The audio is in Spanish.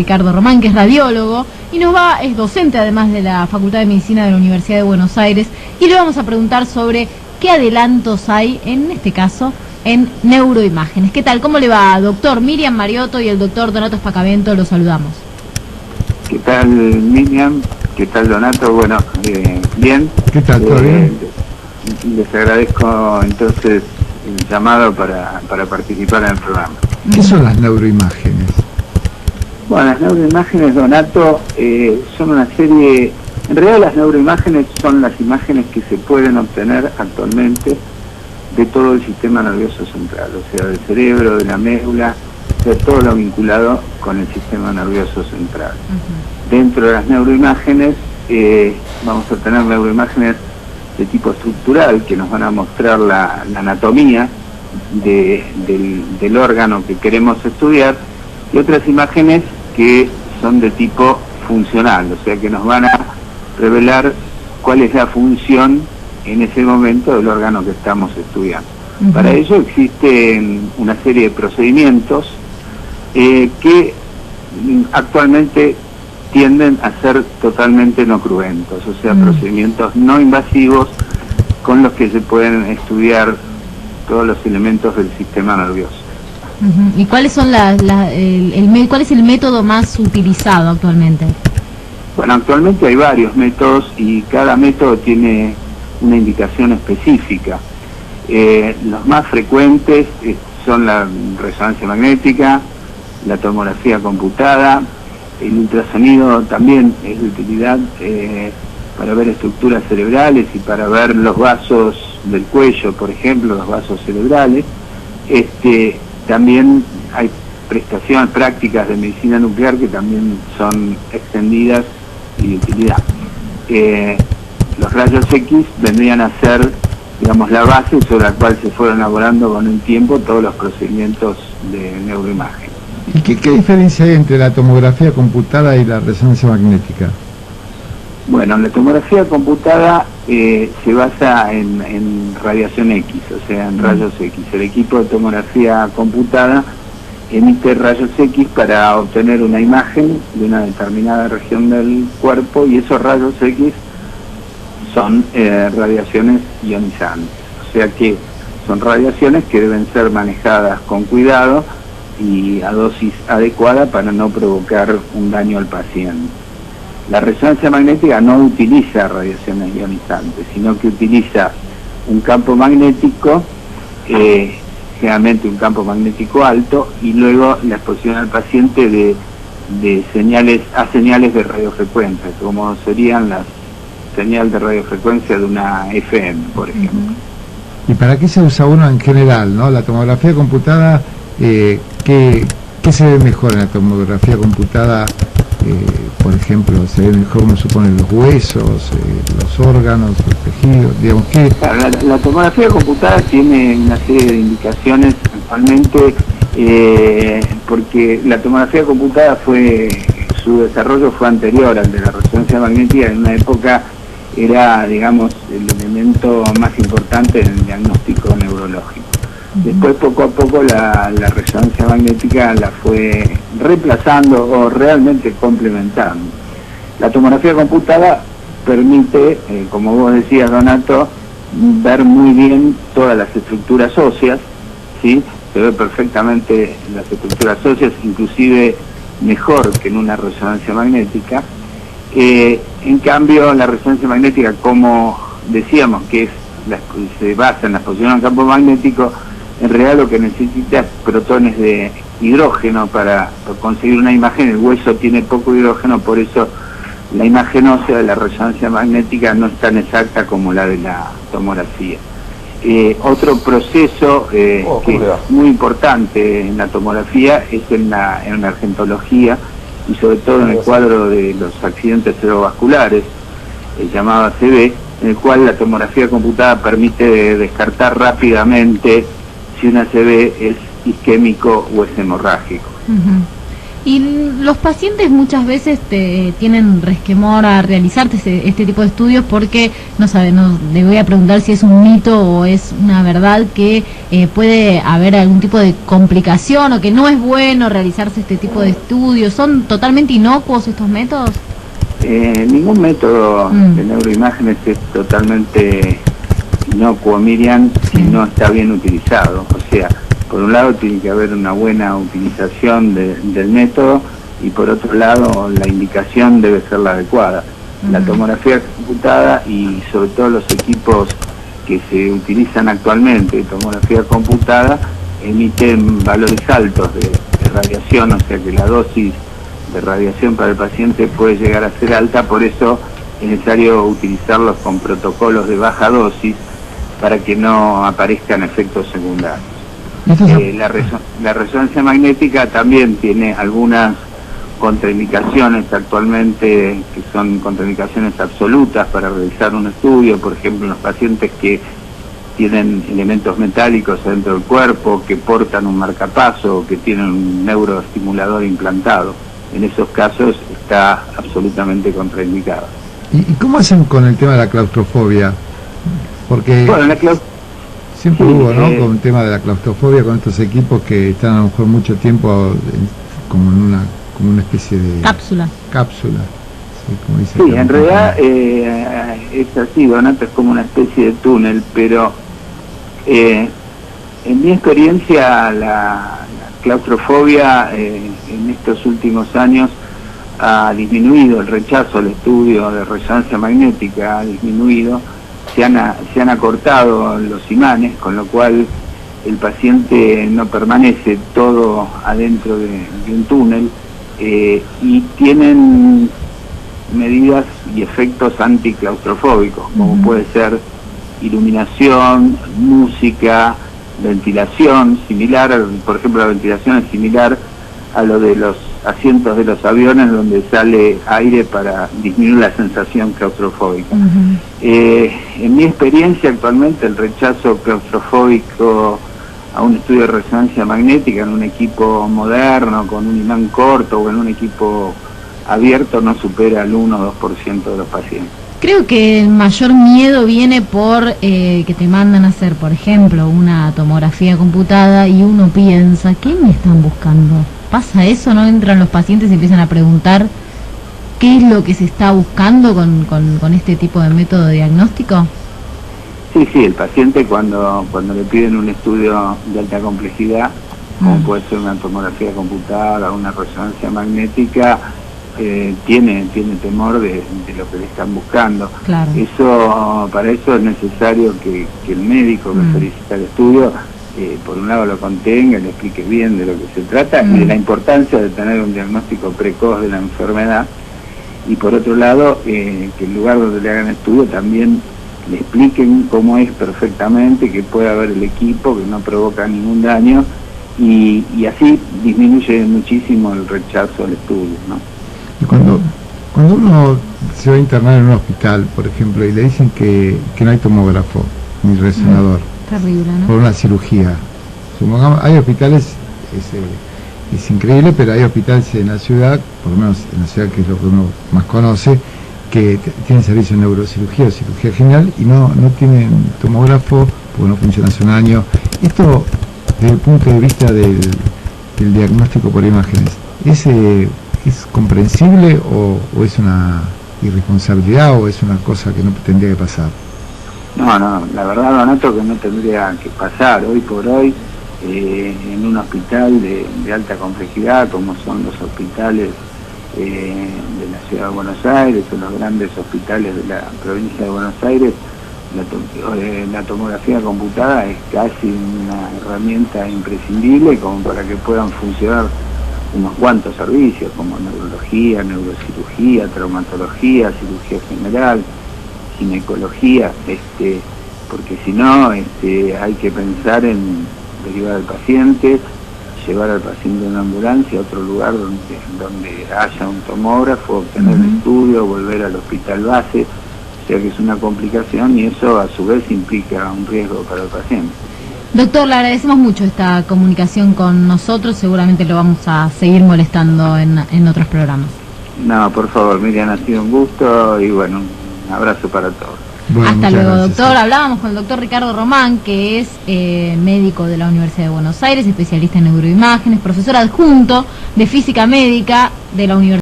Ricardo Román, que es radiólogo y es docente además de la Facultad de Medicina de la Universidad de Buenos Aires, y le vamos a preguntar sobre qué adelantos hay, en este caso, en neuroimágenes. ¿Qué tal? ¿Cómo le va, doctor? Miriam Mariotto y el doctor Donato Spacavento, los saludamos. ¿Qué tal, Miriam? ¿Qué tal, Donato? Bueno, bien. ¿Qué tal? ¿Todo bien? Les agradezco entonces el llamado para participar en el programa. ¿Qué son las neuroimágenes? Bueno, las neuroimágenes, Donato, son una serie... En realidad las neuroimágenes son las imágenes que se pueden obtener actualmente de todo el sistema nervioso central, o sea, del cerebro, de la médula, de todo lo vinculado con el sistema nervioso central. Dentro de las neuroimágenes vamos a tener neuroimágenes de tipo estructural que nos van a mostrar la anatomía del órgano que queremos estudiar, y otras imágenes que son de tipo funcional, o sea que nos van a revelar cuál es la función en ese momento del órgano que estamos estudiando. Para ello existen una serie de procedimientos que actualmente tienden a ser totalmente no cruentos, o sea, procedimientos no invasivos con los que se pueden estudiar todos los elementos del sistema nervioso. ¿Y cuáles son cuál es el método más utilizado actualmente? Bueno, actualmente hay varios métodos y cada método tiene una indicación específica. Los más frecuentes son la resonancia magnética, la tomografía computada, el ultrasonido también es de utilidad para ver estructuras cerebrales y para ver los vasos del cuello, por ejemplo, los vasos cerebrales. También hay prácticas de medicina nuclear que también son extendidas y de utilidad. Los rayos X vendrían a ser, digamos, la base sobre la cual se fueron elaborando con el tiempo todos los procedimientos de neuroimagen. ¿Y qué diferencia hay entre la tomografía computada y la resonancia magnética? Bueno, la tomografía computada se basa en radiación X, o sea, en rayos X. El equipo de tomografía computada emite rayos X para obtener una imagen de una determinada región del cuerpo, y esos rayos X son radiaciones ionizantes, o sea que son radiaciones que deben ser manejadas con cuidado y a dosis adecuada para no provocar un daño al paciente. La resonancia magnética no utiliza radiaciones ionizantes, sino que utiliza un campo magnético, generalmente un campo magnético alto, y luego la exposición al paciente de señales de radiofrecuencia, como serían las señal de radiofrecuencia de una FM, por ejemplo. ¿Y para qué se usa uno en general, no? La tomografía computada, ¿qué se ve mejor en la tomografía computada? Por ejemplo, se ve mejor, uno supone, los huesos, los órganos, los tejidos, digamos que... La tomografía computada tiene una serie de indicaciones actualmente, porque la tomografía computada su desarrollo fue anterior al de la resonancia magnética. En una época era, digamos, el elemento más importante en el diagnóstico neurológico. Después, poco a poco, la resonancia magnética la fue reemplazando o realmente complementando. La tomografía computada permite, como vos decías, Donato, ver muy bien todas las estructuras óseas, ¿sí? Se ve perfectamente las estructuras óseas, inclusive mejor que en una resonancia magnética. En cambio, la resonancia magnética, como decíamos, que se basa en la exposición al campo magnético, en realidad lo que necesita es protones de hidrógeno para conseguir una imagen. El hueso tiene poco hidrógeno, por eso la imagen ósea de la resonancia magnética no es tan exacta como la de la tomografía. Otro proceso que es muy importante en la tomografía es en la emergentología, y sobre todo en el cuadro de los accidentes cerebrovasculares, llamado ACV, en el cual la tomografía computada permite descartar rápidamente si un ACV es isquémico o es hemorrágico. Y los pacientes muchas veces tienen resquemor a realizarte este tipo de estudios porque no saben, le voy a preguntar si es un mito o es una verdad que puede haber algún tipo de complicación o que no es bueno realizarse este tipo de estudios. ¿Son totalmente inocuos estos métodos? Ningún método de neuroimágenes es totalmente inocuo, Miriam, si no está bien utilizado. O sea, por un lado tiene que haber una buena utilización del método y por otro lado la indicación debe ser la adecuada. La tomografía computada y sobre todo los equipos que se utilizan actualmente, tomografía computada, emiten valores altos de radiación, o sea que la dosis de radiación para el paciente puede llegar a ser alta, por eso es necesario utilizarlos con protocolos de baja dosis para que no aparezcan efectos secundarios. La resonancia magnética también tiene algunas contraindicaciones actualmente, que son contraindicaciones absolutas para realizar un estudio, por ejemplo, en los pacientes que tienen elementos metálicos dentro del cuerpo, que portan un marcapaso, que tienen un neuroestimulador implantado. En esos casos está absolutamente contraindicado. ¿Y cómo hacen con el tema de la claustrofobia? Porque bueno, siempre hubo, ¿no? Con el tema de la claustrofobia, con estos equipos que están a lo mejor mucho tiempo como en una especie de cápsula. Sí, como dice. Sí, en realidad es así, Donato, es como una especie de túnel, pero en mi experiencia la claustrofobia en estos últimos años ha disminuido, el rechazo al estudio de resonancia magnética ha disminuido, se han acortado los imanes, con lo cual el paciente no permanece todo adentro de un túnel y tienen medidas y efectos anticlaustrofóbicos, como puede ser iluminación, música, ventilación, similar, por ejemplo la ventilación es similar a lo de los asientos de los aviones donde sale aire para disminuir la sensación claustrofóbica. En mi experiencia actualmente el rechazo claustrofóbico a un estudio de resonancia magnética en un equipo moderno, con un imán corto o en un equipo abierto no supera el 1 o 2% de los pacientes. Creo que el mayor miedo viene por que te mandan a hacer, por ejemplo, una tomografía computada y uno piensa, ¿qué me están buscando? ¿Pasa eso? ¿No entran los pacientes y empiezan a preguntar qué es lo que se está buscando con este tipo de método de diagnóstico? Sí, el paciente cuando le piden un estudio de alta complejidad, como puede ser una tomografía computada o una resonancia magnética, tiene temor de lo que le están buscando. Claro. Para eso es necesario que el médico que solicita el estudio, por un lado lo contenga, le explique bien de lo que se trata y de la importancia de tener un diagnóstico precoz de la enfermedad, y por otro lado que el lugar donde le hagan estudio también le expliquen cómo es perfectamente, que puede haber el equipo, que no provoca ningún daño, y así disminuye muchísimo el rechazo al estudio, ¿no? Y cuando uno se va a internar en un hospital, por ejemplo, y le dicen que no hay tomógrafo ni resonador, terrible, ¿no? por una cirugía, supongamos, hay hospitales, es increíble, pero hay hospitales en la ciudad, por lo menos en la ciudad que es lo que uno más conoce, que tienen servicio de neurocirugía o cirugía general y no tienen tomógrafo porque no funciona hace un año. Esto, desde el punto de vista del diagnóstico por imágenes, ¿es comprensible o es una irresponsabilidad o es una cosa que no tendría que pasar? No, la verdad, Donato, que no tendría que pasar. Hoy por hoy, en un hospital de alta complejidad, como son los hospitales de la Ciudad de Buenos Aires o los grandes hospitales de la provincia de Buenos Aires, la tomografía computada es casi una herramienta imprescindible como para que puedan funcionar unos cuantos servicios como neurología, neurocirugía, traumatología, cirugía general, ginecología, porque si no hay que pensar en derivar al paciente, llevar al paciente en una ambulancia a otro lugar donde haya un tomógrafo, obtener el estudio, volver al hospital base, o sea que es una complicación y eso a su vez implica un riesgo para el paciente. Doctor, le agradecemos mucho esta comunicación con nosotros, seguramente lo vamos a seguir molestando en otros programas. No, por favor, Miriam, ha sido un gusto y bueno, un abrazo para todos. Bueno, Hasta luego, gracias. doctor. Hablábamos con el doctor Ricardo Román, que es médico de la Universidad de Buenos Aires, especialista en neuroimágenes, profesor adjunto de física médica de la Universidad